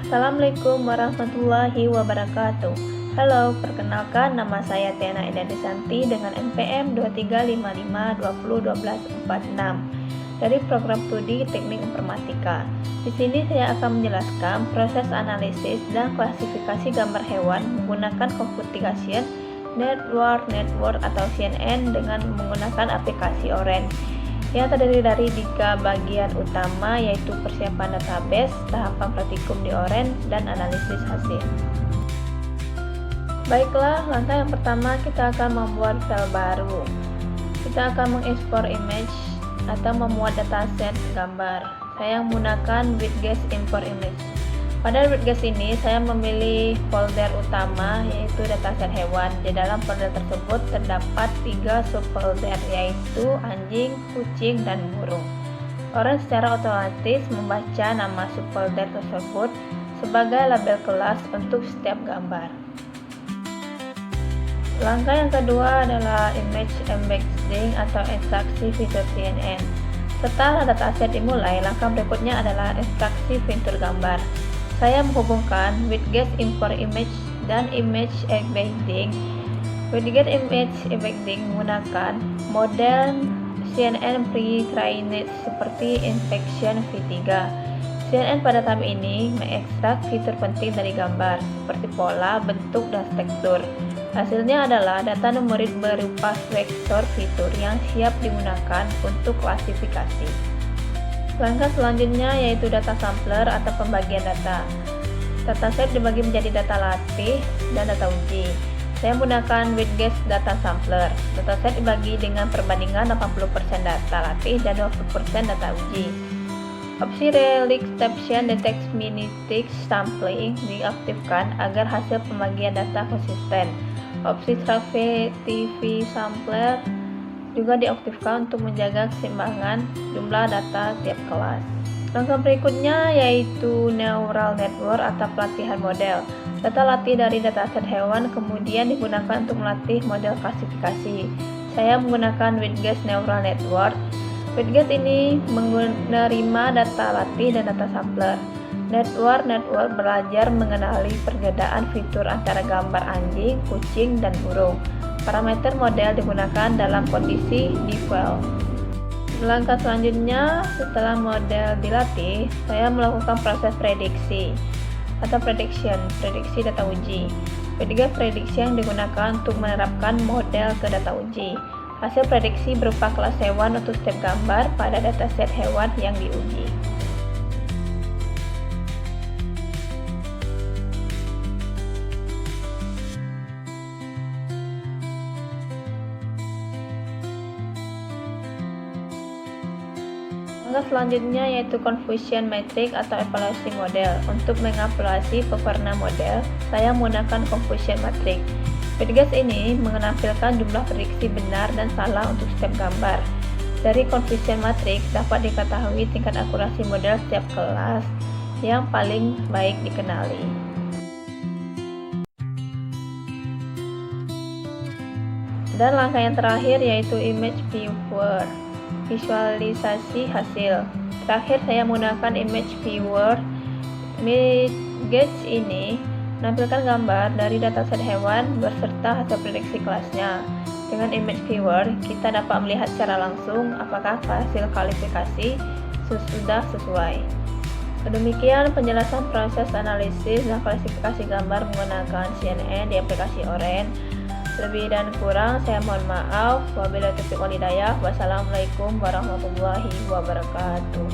Assalamualaikum warahmatullahi wabarakatuh. Halo, perkenalkan nama saya Tiana Indanisanti dengan NPM 2355201246 dari program studi Teknik Informatika. Di sini saya akan menjelaskan proses analisis dan klasifikasi gambar hewan menggunakan Computation Network atau CNN dengan menggunakan aplikasi Orange yang terdiri dari 3 bagian utama, yaitu persiapan database, tahapan praktikum di Orange, dan analisis hasil. Baiklah, langkah yang pertama kita akan membuat file baru. Kita akan mengekspor image atau memuat dataset gambar. Saya menggunakan WebGuest Import Image. Pada WebGuest ini saya memilih folder utama, yaitu dataset hewan. Di dalam folder tersebut terdapat 3 subfolder, yaitu anjing, kucing, dan burung. Orang secara otomatis membaca nama subfolder tersebut sebagai label kelas untuk setiap gambar. Langkah yang kedua adalah image embedding atau ekstraksi fitur CNN. Setelah dataset dimulai, langkah berikutnya adalah ekstraksi fitur gambar. Saya menghubungkan WebGuest Import Image dan Image Embedding. WebGuest Image Embedding menggunakan model CNN pre-trained seperti Infection V3. CNN pada tahap ini mengekstrak fitur penting dari gambar seperti pola, bentuk, dan tekstur. Hasilnya adalah data numerik berupa vektor fitur yang siap digunakan untuk klasifikasi. Langkah selanjutnya yaitu data sampler atau pembagian data. Dataset dibagi menjadi data latih dan data uji. Saya menggunakan WebGuest Data Sampler. Dataset dibagi dengan perbandingan 80% data latih dan 20% data uji. Opsi Relic Exception Detect Minitics Sampling diaktifkan agar hasil pembagian data konsisten. Opsi Stratify Sampler juga diaktifkan untuk menjaga keseimbangan jumlah data tiap kelas. Langkah berikutnya yaitu neural network atau pelatihan model. Data latih dari dataset hewan kemudian digunakan untuk melatih model klasifikasi. Saya menggunakan WebGuest Neural Network. WebGuest ini menerima data latih dan data sampler. Network belajar mengenali perbedaan fitur antara gambar anjing, kucing, dan burung. Parameter model digunakan dalam kondisi default. Langkah selanjutnya, setelah model dilatih, saya melakukan proses prediksi atau prediksi data uji. Ketiga prediksi yang digunakan untuk menerapkan model ke data uji. Hasil prediksi berupa kelas hewan untuk setiap gambar pada dataset hewan yang diuji. Langkah selanjutnya yaitu confusion matrix atau evaluasi model. Untuk mengevaluasi pewarna model, saya menggunakan confusion matrix. WebGuest ini menampilkan jumlah prediksi benar dan salah untuk setiap gambar. Dari confusion matrix dapat diketahui tingkat akurasi model setiap kelas yang paling baik dikenali. Dan langkah yang terakhir yaitu image viewer. Visualisasi hasil. Terakhir saya menggunakan image viewer. WebGuest ini menampilkan gambar dari dataset hewan beserta hasil prediksi kelasnya. Dengan image viewer, kita dapat melihat secara langsung apakah hasil kualifikasi sudah sesuai. Demikian penjelasan proses analisis dan klasifikasi gambar menggunakan CNN di aplikasi Orange. Lebih dan kurang saya mohon maaf. Wabillahi taufiq wal hidayah. Wassalamualaikum warahmatullahi wabarakatuh.